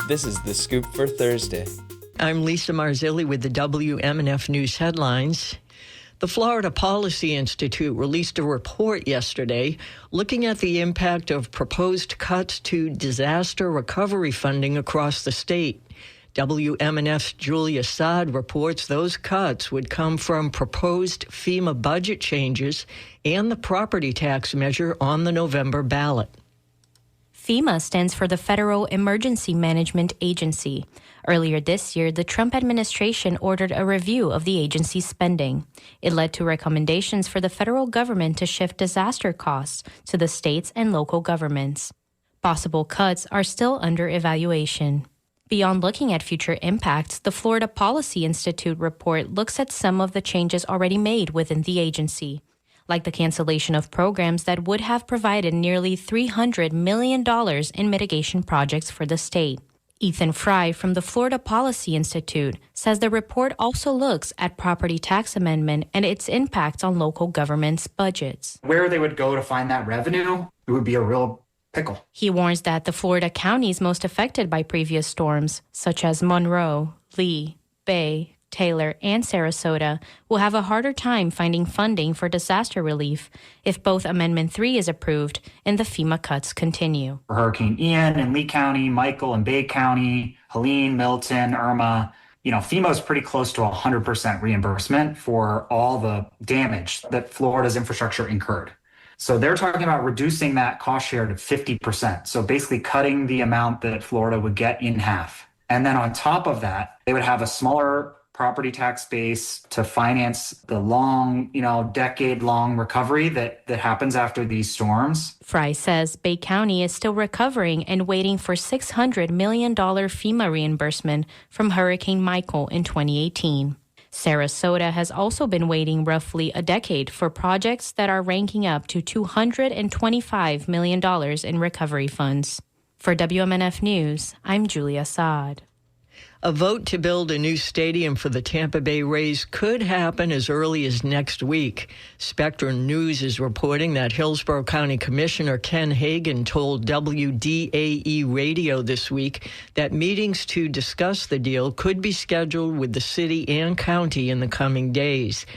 This is The Scoop for Thursday. I'm Lisa Marzilli with the WMNF News headlines. The Florida Policy Institute released a report yesterday looking at the impact of proposed cuts to disaster recovery funding across the state. WMNF's Julia Saad reports those cuts would come from proposed FEMA budget changes and the property tax measure on the November ballot. FEMA stands for the Federal Emergency Management Agency. Earlier this year, the Trump administration ordered a review of the agency's spending. It led to recommendations for the federal government to shift disaster costs to the states and local governments. Possible cuts are still under evaluation. Beyond looking at future impacts, the Florida Policy Institute report looks at some of the changes already made within the agency, like the cancellation of programs that would have provided nearly $300 million in mitigation projects for the state. Ethan Fry from the Florida Policy Institute says the report also looks at property tax amendment and its impacts on local governments' budgets. Where they would go to find that revenue, it would be a real pickle. He warns that the Florida counties most affected by previous storms, such as Monroe, Lee, Bay, Taylor, and Sarasota, will have a harder time finding funding for disaster relief if both Amendment 3 is approved and the FEMA cuts continue. For Hurricane Ian in Lee County, Michael in Bay County, Helene, Milton, Irma, FEMA is pretty close to 100% reimbursement for all the damage that Florida's infrastructure incurred. So they're talking about reducing that cost share to 50%. So basically cutting the amount that Florida would get in half. And then on top of that, they would have a smaller property tax base to finance the long, decade-long recovery that happens after these storms. Fry says Bay County is still recovering and waiting for $600 million FEMA reimbursement from Hurricane Michael in 2018. Sarasota has also been waiting roughly a decade for projects that are ranking up to $225 million in recovery funds. For WMNF News, I'm Julia Saad. A vote to build a new stadium for the Tampa Bay Rays could happen as early as next week. Spectrum News is reporting that Hillsborough County Commissioner Ken Hagan told WDAE Radio this week that meetings to discuss the deal could be scheduled with the city and county in the coming days.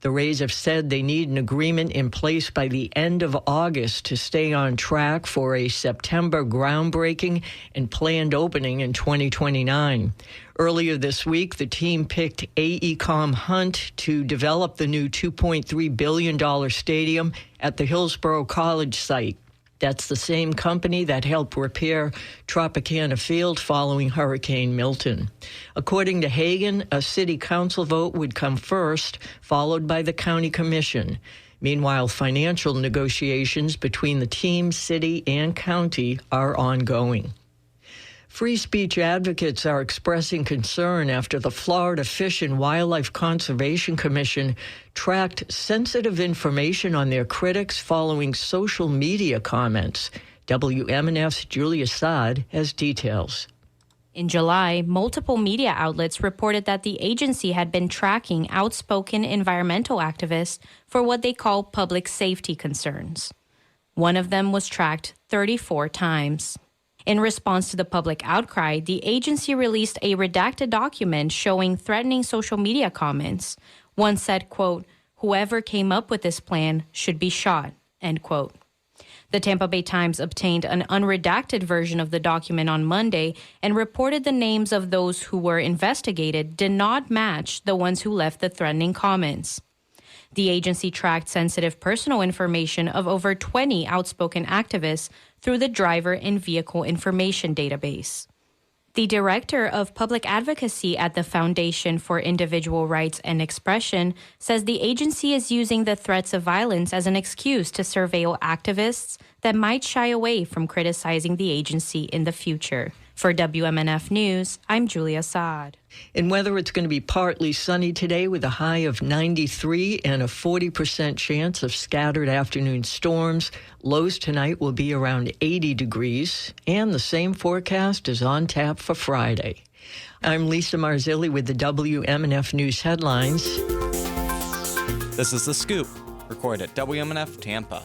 The Rays have said they need an agreement in place by the end of August to stay on track for a September groundbreaking and planned opening in 2029. Earlier this week, the team picked AECOM Hunt to develop the new $2.3 billion stadium at the Hillsborough College site. That's the same company that helped repair Tropicana Field following Hurricane Milton. According to Hagan, a city council vote would come first, followed by the county commission. Meanwhile, financial negotiations between the team, city, and county are ongoing. Free speech advocates are expressing concern after the Florida Fish and Wildlife Conservation Commission tracked sensitive information on their critics following social media comments. WMNF's Julia Saad has details. In July, multiple media outlets reported that the agency had been tracking outspoken environmental activists for what they call public safety concerns. One of them was tracked 34 times. In response to the public outcry, the agency released a redacted document showing threatening social media comments. One said, quote, "Whoever came up with this plan should be shot," end quote. The Tampa Bay Times obtained an unredacted version of the document on Monday and reported the names of those who were investigated did not match the ones who left the threatening comments. The agency tracked sensitive personal information of over 20 outspoken activists through the driver and vehicle information database. The director of public advocacy at the Foundation for Individual Rights and Expression says the agency is using the threats of violence as an excuse to surveil activists that might shy away from criticizing the agency in the future. For WMNF News, I'm Julia Saad. In weather, it's going to be partly sunny today with a high of 93 and a 40% chance of scattered afternoon storms. Lows tonight will be around 80 degrees, and the same forecast is on tap for Friday. I'm Lisa Marzilli with the WMNF News headlines. This is The Scoop, recorded at WMNF Tampa.